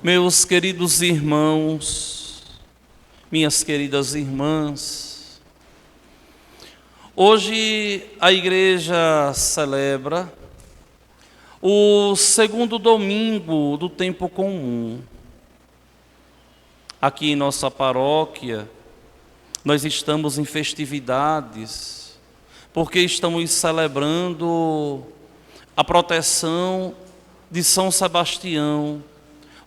Meus queridos irmãos, minhas queridas irmãs, hoje a igreja celebra o segundo domingo do tempo comum. Aqui em nossa paróquia, nós estamos em festividades, porque estamos celebrando a proteção de São Sebastião,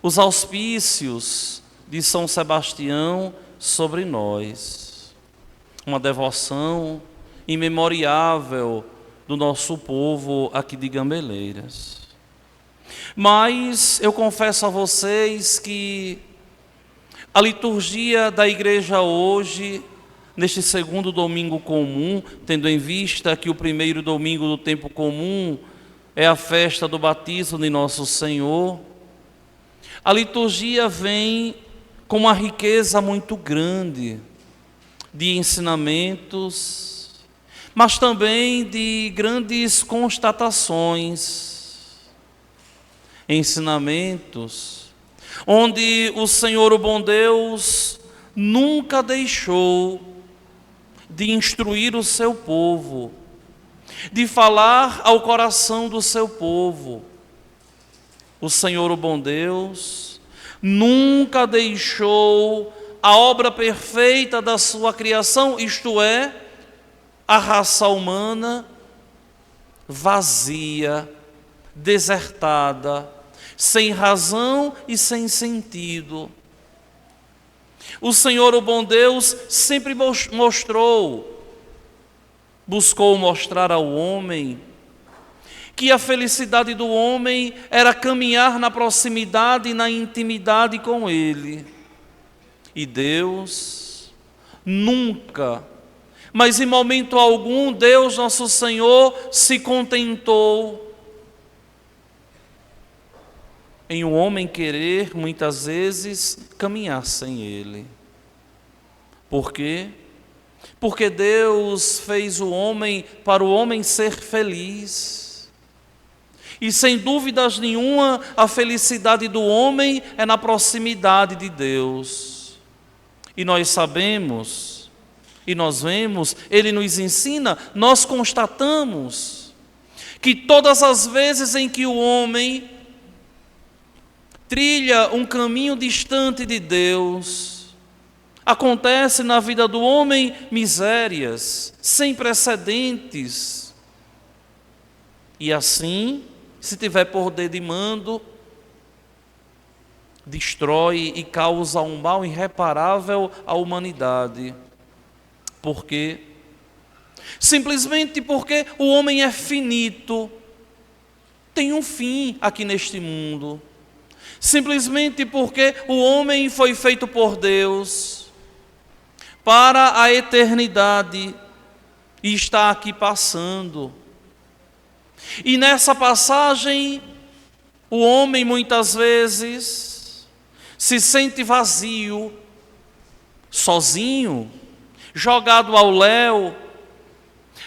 os auspícios de São Sebastião sobre nós. Uma devoção imemoriável do nosso povo aqui de Gambeleiras. Mas eu confesso a vocês que a liturgia da igreja hoje, neste segundo domingo comum, tendo em vista que o primeiro domingo do tempo comum é a festa do batismo de Nosso Senhor, a liturgia vem com uma riqueza muito grande de ensinamentos, mas também de grandes constatações, ensinamentos, onde o Senhor, o bom Deus, nunca deixou de instruir o seu povo, de falar ao coração do seu povo. O Senhor, o bom Deus, nunca deixou a obra perfeita da sua criação, isto é, a raça humana, vazia, desertada, sem razão e sem sentido. O Senhor, o bom Deus, sempre buscou mostrar ao homem que a felicidade do homem era caminhar na proximidade e na intimidade com Ele. E Deus nunca, mas em momento algum, Deus nosso Senhor se contentou em o homem querer, muitas vezes, caminhar sem Ele. Por quê? Porque Deus fez o homem para o homem ser feliz. E sem dúvidas nenhuma, a felicidade do homem é na proximidade de Deus. E nós sabemos, e nós vemos, Ele nos ensina, nós constatamos, que todas as vezes em que o homem trilha um caminho distante de Deus, acontece na vida do homem misérias sem precedentes. E assim, se tiver poder de mando, destrói e causa um mal irreparável à humanidade. Por quê? Simplesmente porque o homem é finito, tem um fim aqui neste mundo. Simplesmente porque o homem foi feito por Deus para a eternidade e está aqui passando. E nessa passagem, o homem muitas vezes se sente vazio, sozinho, jogado ao léu.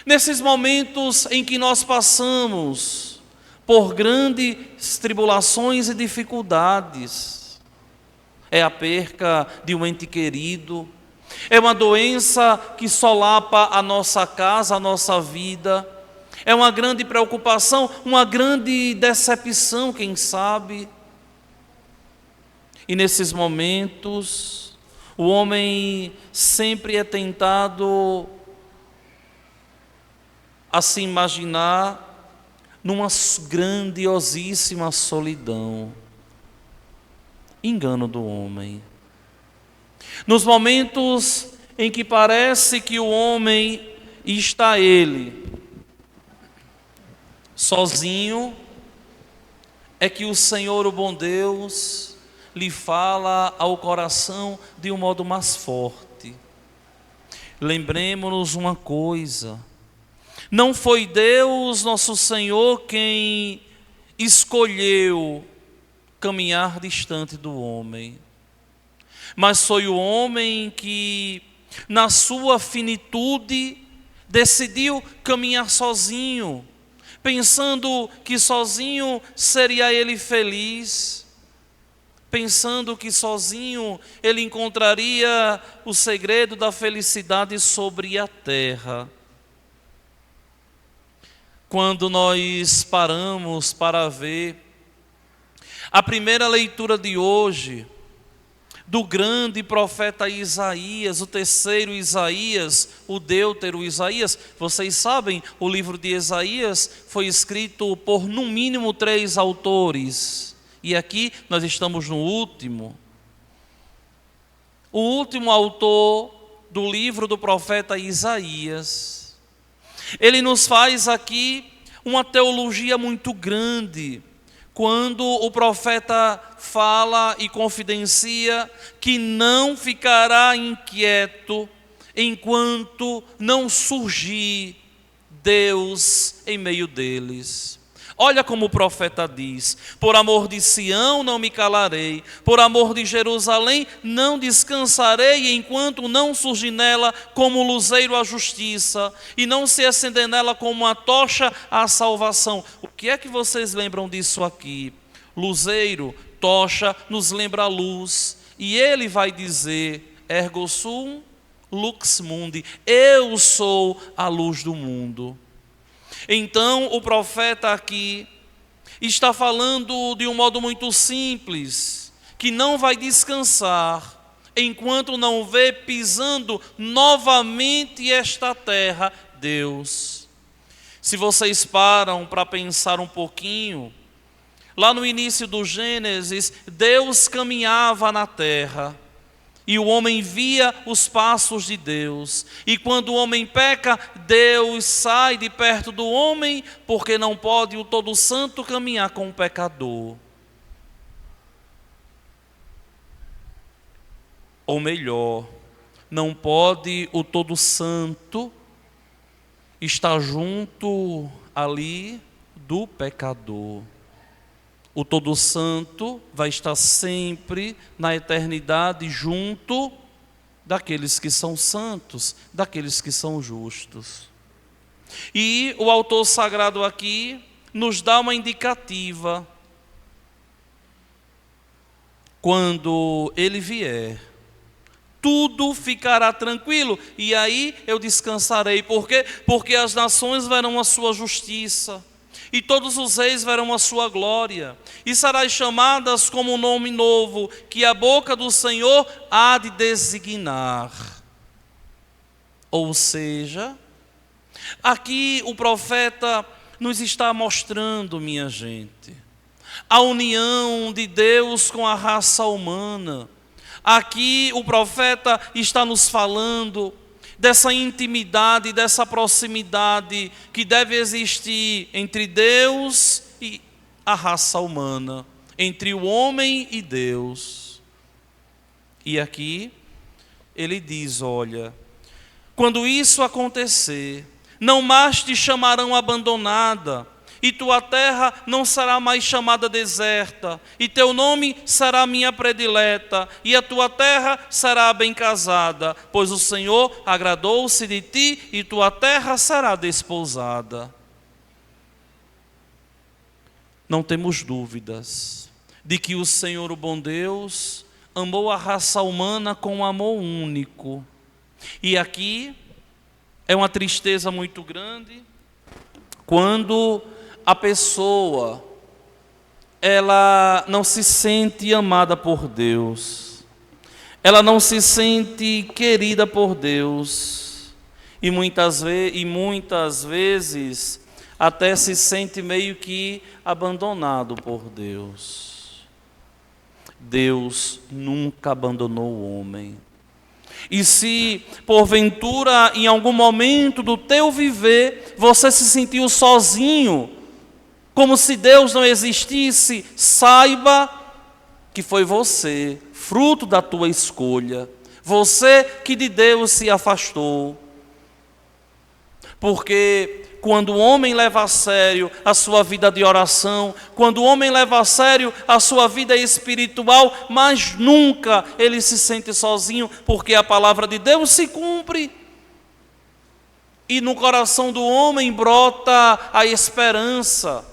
Nesses momentos em que nós passamos por grandes tribulações e dificuldades, é a perca de um ente querido, é uma doença que solapa a nossa casa, a nossa vida, é uma grande preocupação, uma grande decepção, quem sabe. E nesses momentos, o homem sempre é tentado a se imaginar numa grandiosíssima solidão. Engano do homem. Nos momentos em que parece que o homem está ele sozinho, é que o Senhor, o bom Deus, lhe fala ao coração de um modo mais forte. Lembremos-nos uma coisa: não foi Deus, nosso Senhor, quem escolheu caminhar distante do homem, mas foi o homem que, na sua finitude, decidiu caminhar sozinho, pensando que sozinho seria ele feliz. pensando que sozinho ele encontraria o segredo da felicidade sobre a terra. Quando nós paramos para ver a primeira leitura de hoje, do grande profeta Isaías, o terceiro Isaías, o Deutero Isaías. Vocês sabem, o livro de Isaías foi escrito por no mínimo 3 autores. E aqui nós estamos no último. O último autor do livro do profeta Isaías. Ele nos faz aqui uma teologia muito grande, quando o profeta fala e confidencia que não ficará inquieto enquanto não surgir Deus em meio deles. Olha como o profeta diz: por amor de Sião não me calarei, por amor de Jerusalém não descansarei, enquanto não surgir nela como luzeiro a justiça, e não se acender nela como uma tocha a salvação. O que é que vocês lembram disso aqui? Luzeiro, tocha, nos lembra a luz. E ele vai dizer: ergo sum lux mundi, eu sou a luz do mundo. Então o profeta aqui está falando de um modo muito simples, que não vai descansar enquanto não vê pisando novamente esta terra Deus. Se vocês param para pensar um pouquinho, lá no início do Gênesis, Deus caminhava na terra e o homem via os passos de Deus. E quando o homem peca, Deus sai de perto do homem, porque não pode o Todo Santo caminhar com o pecador. Ou melhor, não pode o Todo Santo estar junto ali do pecador. O Todo Santo vai estar sempre na eternidade junto daqueles que são santos, daqueles que são justos. E o autor sagrado aqui nos dá uma indicativa. Quando ele vier, tudo ficará tranquilo, e aí eu descansarei. Por quê? Porque as nações verão a sua justiça, e todos os reis verão a sua glória, e serás chamadas como um nome novo, que a boca do Senhor há de designar. Ou seja, aqui o profeta nos está mostrando, minha gente, a união de Deus com a raça humana. Aqui o profeta está nos falando dessa intimidade, dessa proximidade que deve existir entre Deus e a raça humana, entre o homem e Deus. E aqui ele diz: olha, quando isso acontecer, não mais te chamarão abandonada, e tua terra não será mais chamada deserta, e teu nome será minha predileta, e a tua terra será bem casada, pois o Senhor agradou-se de ti, e tua terra será desposada. Não temos dúvidas de que o Senhor, o bom Deus, amou a raça humana com um amor único. E aqui é uma tristeza muito grande quando a pessoa, ela não se sente amada por Deus, ela não se sente querida por Deus, e muitas vezes até se sente meio que abandonado por Deus. Deus nunca abandonou o homem. E se porventura em algum momento do teu viver você se sentiu sozinho, como se Deus não existisse, saiba que foi você, fruto da tua escolha, você que de Deus se afastou. Porque quando o homem leva a sério a sua vida de oração, quando o homem leva a sério a sua vida espiritual, mas nunca ele se sente sozinho, porque a palavra de Deus se cumpre. E no coração do homem brota a esperança,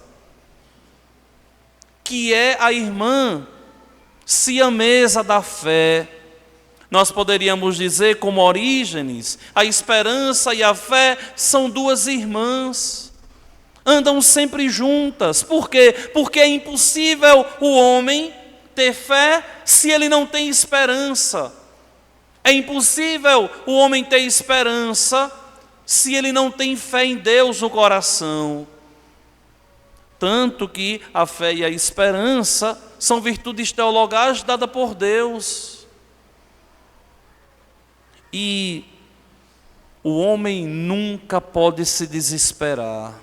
que é a irmã siamesa da fé. Nós poderíamos dizer, como Orígenes, a esperança e a fé são duas irmãs, andam sempre juntas. Por quê? Porque é impossível o homem ter fé se ele não tem esperança. É impossível o homem ter esperança se ele não tem fé em Deus no coração. Tanto que a fé e a esperança são virtudes teologais dadas por Deus. E o homem nunca pode se desesperar.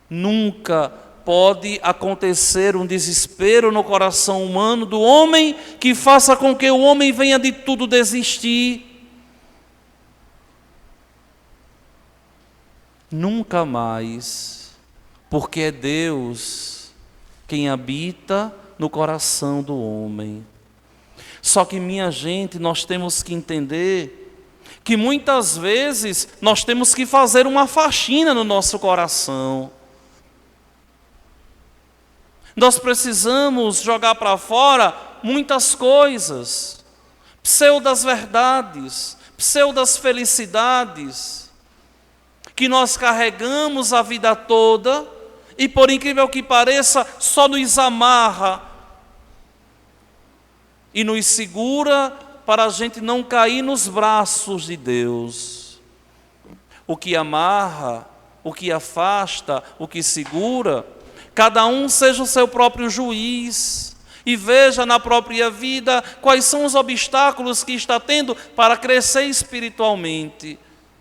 Nunca pode acontecer um desespero no coração humano do homem que faça com que o homem venha de tudo desistir. Nunca mais, porque é Deus quem habita no coração do homem. Só que, minha gente, nós temos que entender que muitas vezes nós temos que fazer uma faxina no nosso coração. Nós precisamos jogar para fora muitas coisas, pseudas verdades, pseudas felicidades, que nós carregamos a vida toda e, por incrível que pareça, só nos amarra e nos segura para a gente não cair nos braços de Deus. O que amarra, o que afasta, o que segura, cada um seja o seu próprio juiz e veja na própria vida quais são os obstáculos que está tendo para crescer espiritualmente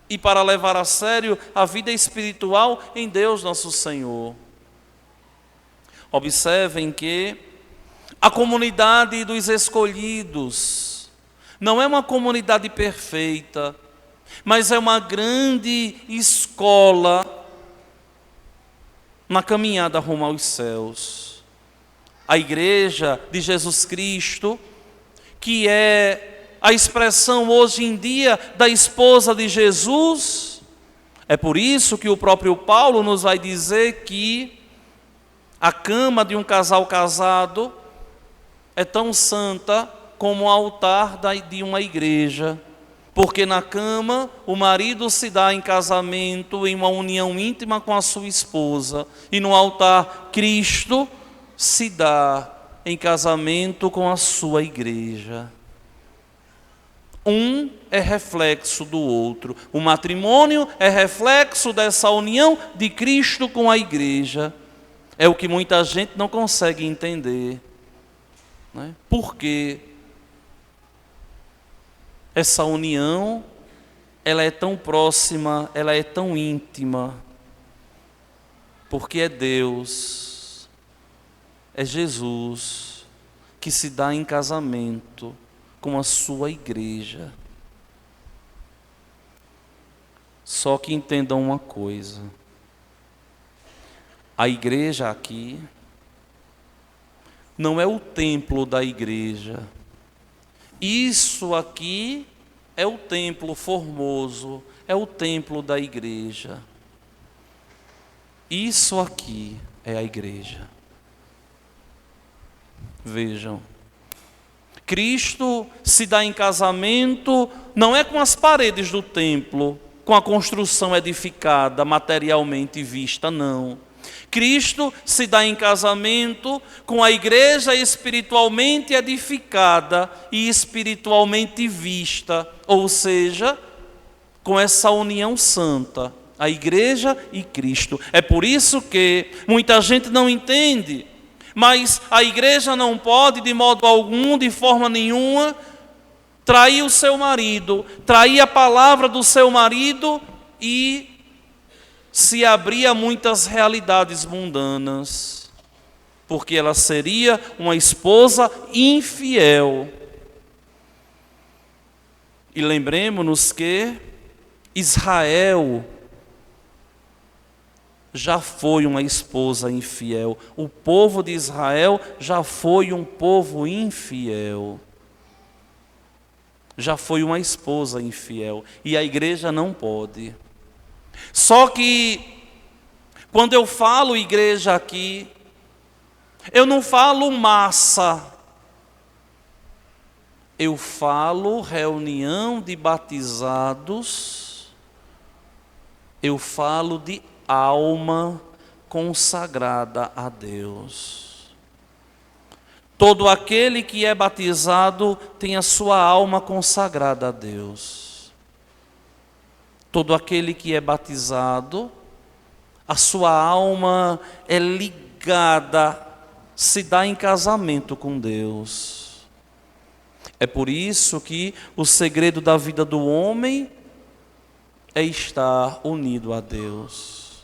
e para levar a sério a vida espiritual em Deus nosso Senhor. Observem que a comunidade dos escolhidos não é uma comunidade perfeita, mas é uma grande escola na caminhada rumo aos céus. A igreja de Jesus Cristo, que é a expressão hoje em dia da esposa de Jesus, é por isso que o próprio Paulo nos vai dizer que a cama de um casal casado é tão santa como o altar de uma igreja, porque na cama o marido se dá em casamento, em uma união íntima com a sua esposa, e no altar Cristo se dá em casamento com a sua igreja. Um é reflexo do outro. O matrimônio é reflexo dessa união de Cristo com a igreja. É o que muita gente não consegue entender. Né? Por quê? Essa união, ela é tão próxima, ela é tão íntima, porque é Deus, é Jesus, que se dá em casamento com a sua igreja. Só que entendam uma coisa, a igreja aqui não é o templo da igreja. Isso aqui é o templo formoso, é o templo da igreja. Isso aqui é a igreja. Vejam, Cristo se dá em casamento não é com as paredes do templo, com a construção edificada, materialmente vista, não. Cristo se dá em casamento com a igreja espiritualmente edificada e espiritualmente vista, ou seja, com essa união santa, a igreja e Cristo. É por isso que muita gente não entende, mas a igreja não pode de modo algum, de forma nenhuma, trair o seu marido, trair a palavra do seu marido e se abrir a muitas realidades mundanas, porque ela seria uma esposa infiel. E lembremos-nos que Israel já foi uma esposa infiel. O povo de Israel já foi um povo infiel. Já foi uma esposa infiel. E a igreja não pode. Só que, quando eu falo igreja aqui, Eu não falo massa. Eu falo reunião de batizados. Eu falo de alma consagrada a Deus. Todo aquele que é batizado tem a sua alma consagrada a Deus. Todo aquele que é batizado, a sua alma é ligada, se dá em casamento com Deus. É por isso que o segredo da vida do homem é estar unido a Deus.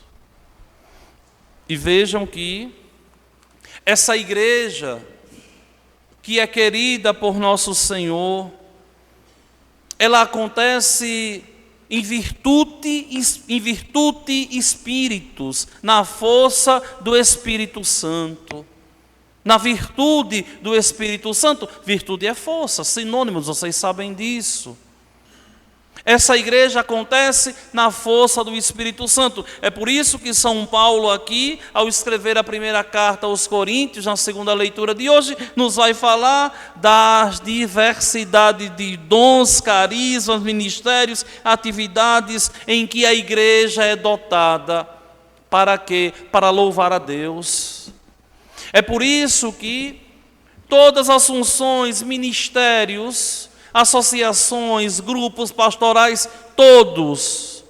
E vejam que essa igreja, que é querida por nosso Senhor, ela acontece em virtude espíritos, na força do Espírito Santo. Na virtude do Espírito Santo. Virtude é força, sinônimos, vocês sabem disso. Essa igreja acontece na força do Espírito Santo. É por isso que São Paulo aqui, ao escrever a primeira carta aos Coríntios, na segunda leitura de hoje, nos vai falar das diversidade de dons, carismas, ministérios, atividades em que a igreja é dotada. Para quê? Para louvar a Deus. É por isso que todas as funções, ministérios, associações, grupos pastorais, todos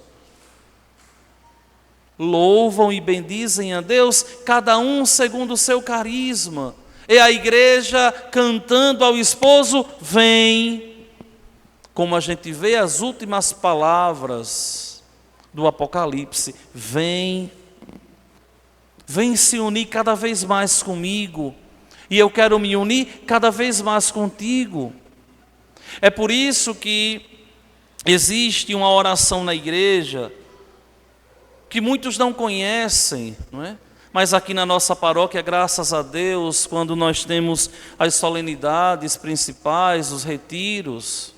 louvam e bendizem a Deus, cada um segundo o seu carisma. É a igreja cantando ao esposo: vem, como a gente vê as últimas palavras do Apocalipse: vem, vem se unir cada vez mais comigo, e eu quero me unir cada vez mais contigo. É por isso que existe uma oração na igreja que muitos não conhecem, não é? Mas aqui na nossa paróquia, graças a Deus, quando nós temos as solenidades principais, os retiros,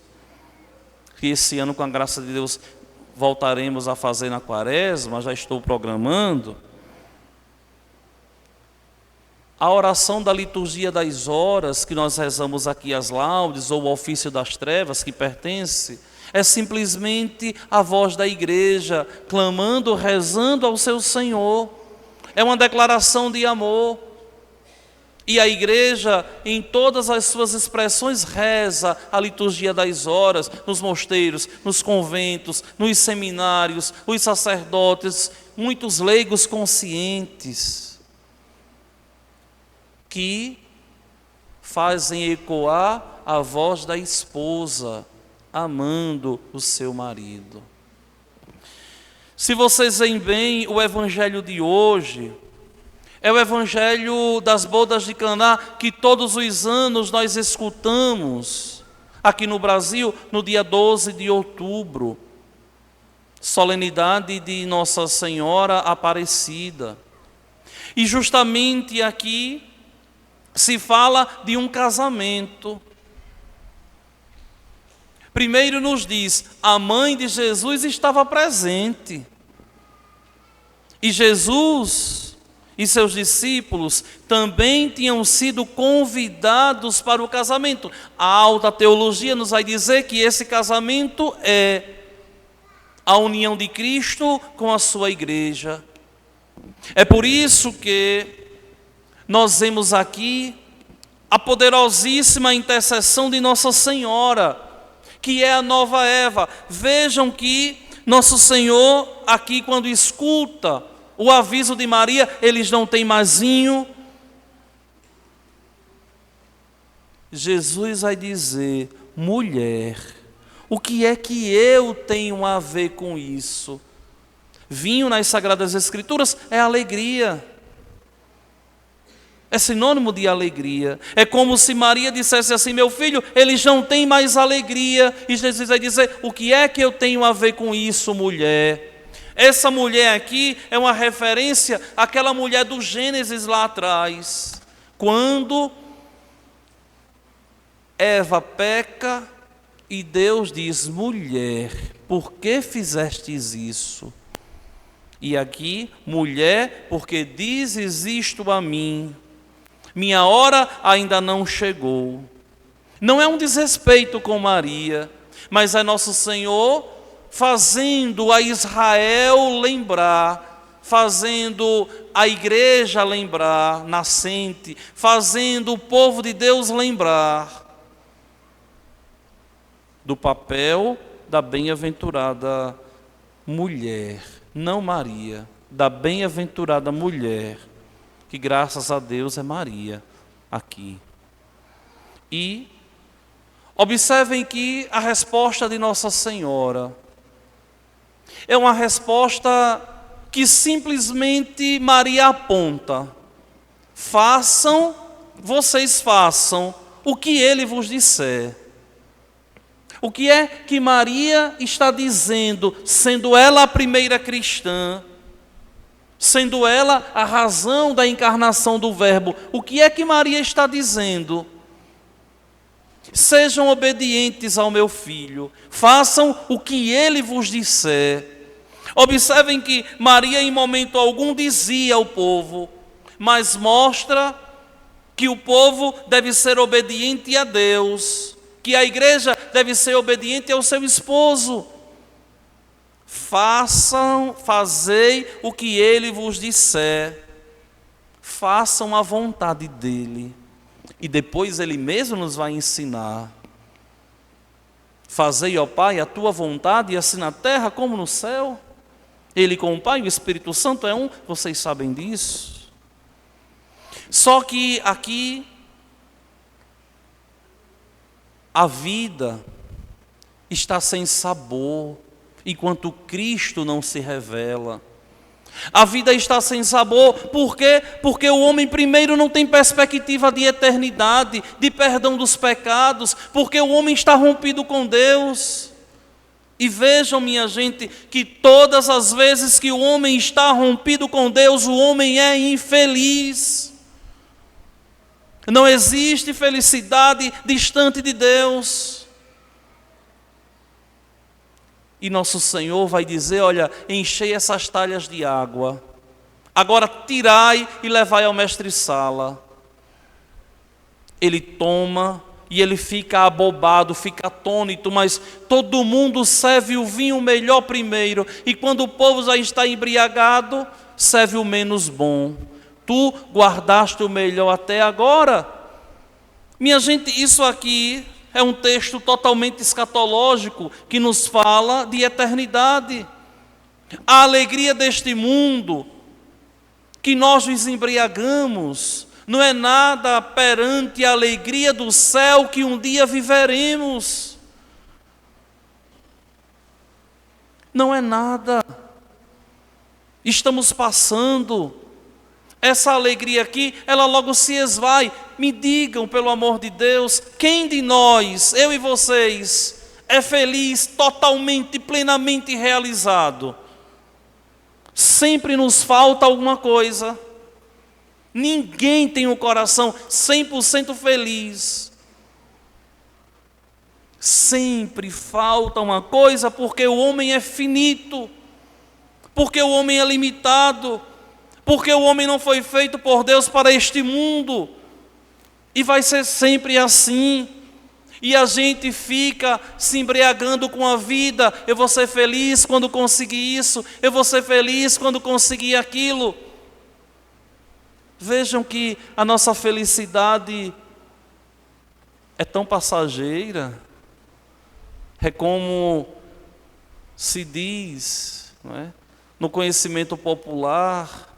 que esse ano, com a graça de Deus, voltaremos a fazer na Quaresma, já estou programando. A oração da liturgia das horas, que nós rezamos aqui as laudes, ou o ofício das trevas, que pertence, é simplesmente a voz da igreja, clamando, rezando ao seu Senhor. É uma declaração de amor. E a igreja, em todas as suas expressões, reza a liturgia das horas, nos mosteiros, nos conventos, nos seminários, os sacerdotes, muitos leigos conscientes, que fazem ecoar a voz da esposa, amando o seu marido. Se vocês veem bem, o evangelho de hoje é o evangelho das bodas de Caná, que todos os anos nós escutamos aqui no Brasil, no dia 12 de outubro, solenidade de Nossa Senhora Aparecida. E justamente aqui se fala de um casamento. Primeiro nos diz, a mãe de Jesus estava presente. E Jesus e seus discípulos também tinham sido convidados para o casamento. A alta teologia nos vai dizer que esse casamento é a união de Cristo com a sua igreja. É por isso que nós vemos aqui a poderosíssima intercessão de Nossa Senhora, que é a nova Eva. Vejam que Nosso Senhor, aqui quando escuta o aviso de Maria, eles não têm mais vinho. Jesus vai dizer, mulher, o que é que eu tenho a ver com isso? Vinho nas Sagradas Escrituras é alegria. É sinônimo de alegria. É como se Maria dissesse assim, meu filho, eles não têm mais alegria. E Jesus vai dizer, o que é que eu tenho a ver com isso, mulher? Essa mulher aqui é uma referência àquela mulher do Gênesis lá atrás. Quando Eva peca e Deus diz, mulher, por que fizestes isso? E aqui, mulher, porque dizes isto a mim. minha hora ainda não chegou. Não é um desrespeito com Maria, mas é nosso Senhor fazendo a Israel lembrar, fazendo a igreja lembrar, nascente, fazendo o povo de Deus lembrar do papel da bem-aventurada mulher, não Maria, da bem-aventurada mulher, que graças a Deus é Maria aqui. E observem que a resposta de Nossa Senhora é uma resposta que simplesmente Maria aponta: façam, vocês façam o que ele vos disser. O que é que Maria está dizendo, sendo ela a primeira cristã, sendo ela a razão da encarnação do Verbo? O que é que Maria está dizendo? Sejam obedientes ao meu filho, façam o que ele vos disser. Observem que Maria em momento algum dizia ao povo, mas mostra que o povo deve ser obediente a Deus, que a igreja deve ser obediente ao seu esposo. Fazei o que ele vos disser, façam a vontade dele. E depois ele mesmo nos vai ensinar: fazei, ó Pai, a tua vontade, e assim na terra como no céu. Ele com o Pai e o Espírito Santo é um, vocês sabem disso. Só que aqui a vida está sem sabor enquanto Cristo não se revela. A vida está sem sabor, por quê? Porque o homem primeiro não tem perspectiva de eternidade, de perdão dos pecados, porque o homem está rompido com Deus. E vejam, minha gente, que todas as vezes que o homem está rompido com Deus, o homem é infeliz. Não existe felicidade distante de Deus. E nosso Senhor vai dizer: olha, enchei essas talhas de água, agora tirai e levai ao mestre-sala. Ele toma e ele fica abobado, fica atônito, mas todo mundo serve o vinho melhor primeiro, e quando o povo já está embriagado, serve o menos bom. Tu guardaste o melhor até agora. Minha gente, isso aqui é um texto totalmente escatológico, que nos fala de eternidade. A alegria deste mundo, que nós nos embriagamos, não é nada perante a alegria do céu que um dia viveremos. Não é nada. Estamos passando. Essa alegria aqui, ela logo se esvai. Me digam, pelo amor de Deus, quem de nós, eu e vocês, é feliz, totalmente, plenamente realizado? Sempre nos falta alguma coisa. Ninguém tem um coração 100% feliz. Sempre falta uma coisa, porque o homem é finito, porque o homem é limitado, porque o homem não foi feito por Deus para este mundo, e vai ser sempre assim. E a gente fica se embriagando com a vida. Eu vou ser feliz quando conseguir isso, eu vou ser feliz quando conseguir aquilo. Vejam que a nossa felicidade é tão passageira. É como se diz, não é? No conhecimento popular,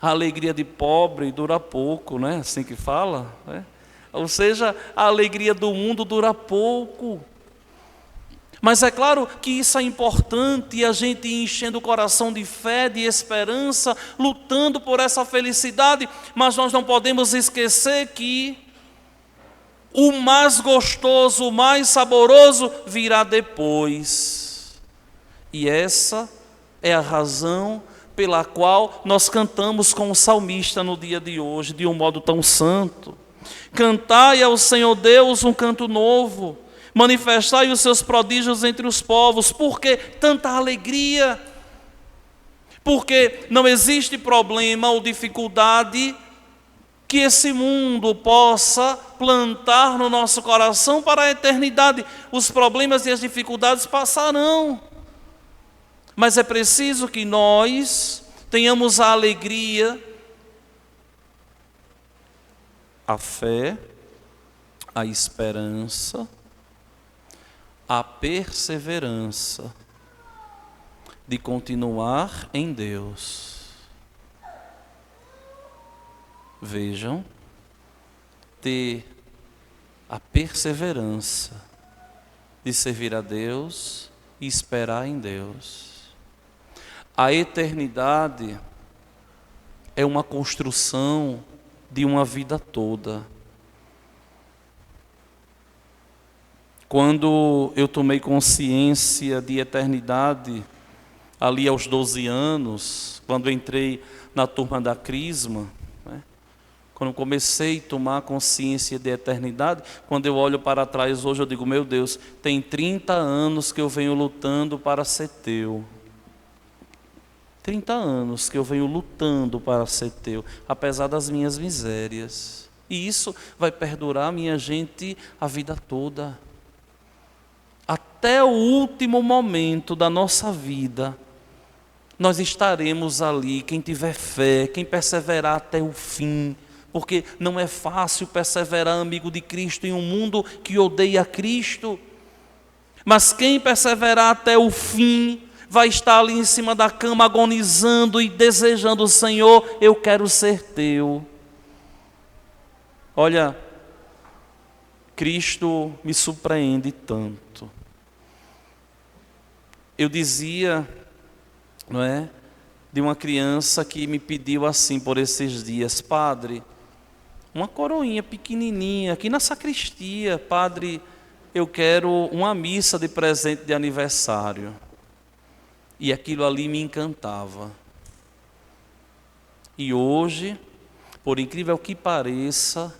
a alegria de pobre dura pouco, não é assim que fala? Né? Ou seja, a alegria do mundo dura pouco. Mas é claro que isso é importante, e a gente enchendo o coração de fé, de esperança, lutando por essa felicidade, mas nós não podemos esquecer que o mais gostoso, o mais saboroso virá depois. E essa é a razão pela qual nós cantamos com o salmista no dia de hoje, de um modo tão santo. Cantai ao Senhor Deus um canto novo, manifestai os seus prodígios entre os povos. Por que tanta alegria? Porque não existe problema ou dificuldade que esse mundo possa plantar no nosso coração para a eternidade. Os problemas e as dificuldades passarão, mas é preciso que nós tenhamos a alegria, a fé, a esperança, a perseverança de continuar em Deus. Vejam, ter a perseverança de servir a Deus e esperar em Deus. A eternidade é uma construção de uma vida toda. Quando eu tomei consciência de eternidade, ali aos 12 anos, quando entrei na turma da Crisma, quando comecei a tomar consciência de eternidade, quando eu olho para trás hoje, eu digo, meu Deus, tem 30 anos que eu venho lutando para ser teu. 30 anos que eu venho lutando para ser teu, apesar das minhas misérias. E isso vai perdurar, minha gente, a vida toda. Até o último momento da nossa vida, nós estaremos ali, quem tiver fé, quem perseverar até o fim. Porque não é fácil perseverar, amigo de Cristo, em um mundo que odeia Cristo. Mas quem perseverar até o fim, vai estar ali em cima da cama agonizando e desejando, Senhor, eu quero ser teu. Olha, Cristo me surpreende tanto. Eu dizia, não é, de uma criança que me pediu assim por esses dias, padre, uma coroinha pequenininha, aqui na sacristia, padre, eu quero uma missa de presente de aniversário. E aquilo ali me encantava. E hoje, por incrível que pareça,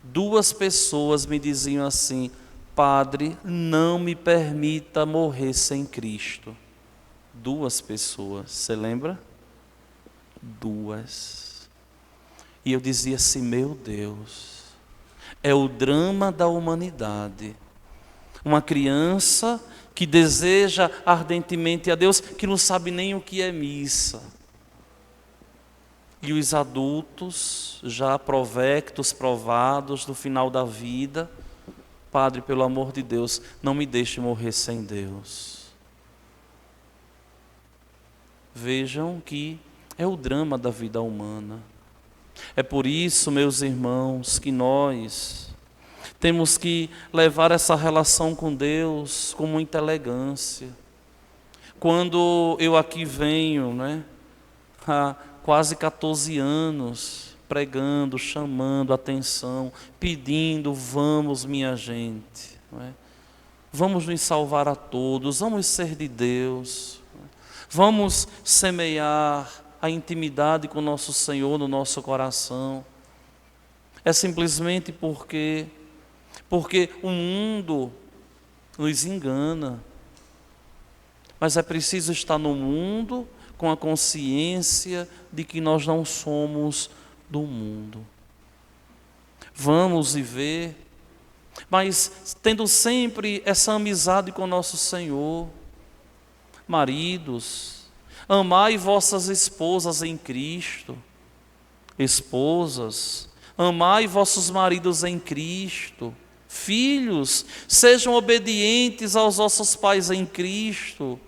2 pessoas me diziam assim, padre, não me permita morrer sem Cristo. 2 pessoas, você lembra? 2. E eu dizia assim, meu Deus, é o drama da humanidade. Uma criança que deseja ardentemente a Deus, que não sabe nem o que é missa. E os adultos, já provectos, provados, no final da vida, padre, pelo amor de Deus, não me deixe morrer sem Deus. Vejam que é o drama da vida humana. É por isso, meus irmãos, que nós temos que levar essa relação com Deus com muita elegância. Quando eu aqui venho, né, há quase 14 anos, pregando, chamando atenção, pedindo, vamos minha gente, não é? Vamos nos salvar a todos, vamos ser de Deus, vamos semear a intimidade com nosso Senhor no nosso coração. É simplesmente porque o mundo nos engana. Mas é preciso estar no mundo com a consciência de que nós não somos do mundo. Vamos viver, mas tendo sempre essa amizade com nosso Senhor. Maridos, amai vossas esposas em Cristo. Esposas, amai vossos maridos em Cristo. Filhos, sejam obedientes aos vossos pais em Cristo.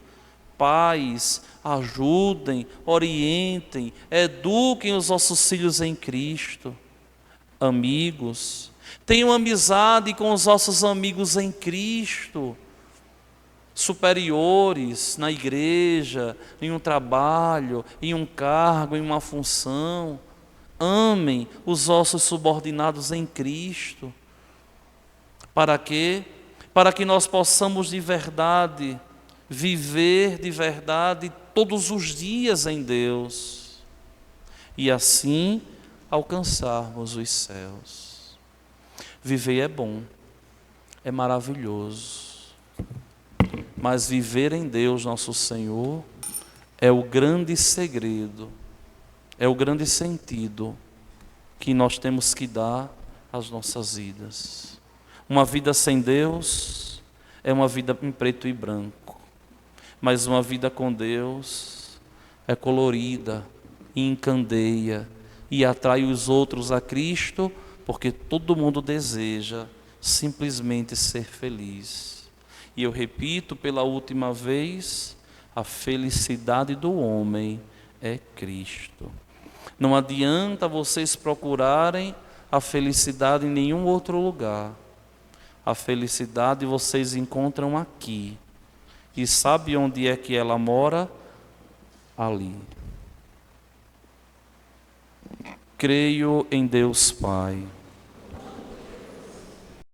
Pais, ajudem, orientem, eduquem os vossos filhos em Cristo. Amigos, tenham amizade com os vossos amigos em Cristo. Superiores na igreja, em um trabalho, em um cargo, em uma função. Amem os vossos subordinados em Cristo. Para quê? Para que nós possamos de verdade viver de verdade todos os dias em Deus e assim alcançarmos os céus. Viver é bom, é maravilhoso. Mas viver em Deus, nosso Senhor, é o grande segredo, é o grande sentido que nós temos que dar às nossas vidas. Uma vida sem Deus é uma vida em preto e branco, mas uma vida com Deus é colorida e encandeia e atrai os outros a Cristo, porque todo mundo deseja simplesmente ser feliz. E eu repito pela última vez, a felicidade do homem é Cristo. Não adianta vocês procurarem a felicidade em nenhum outro lugar. A felicidade vocês encontram aqui. E sabe onde é que ela mora? Ali. Creio em Deus Pai,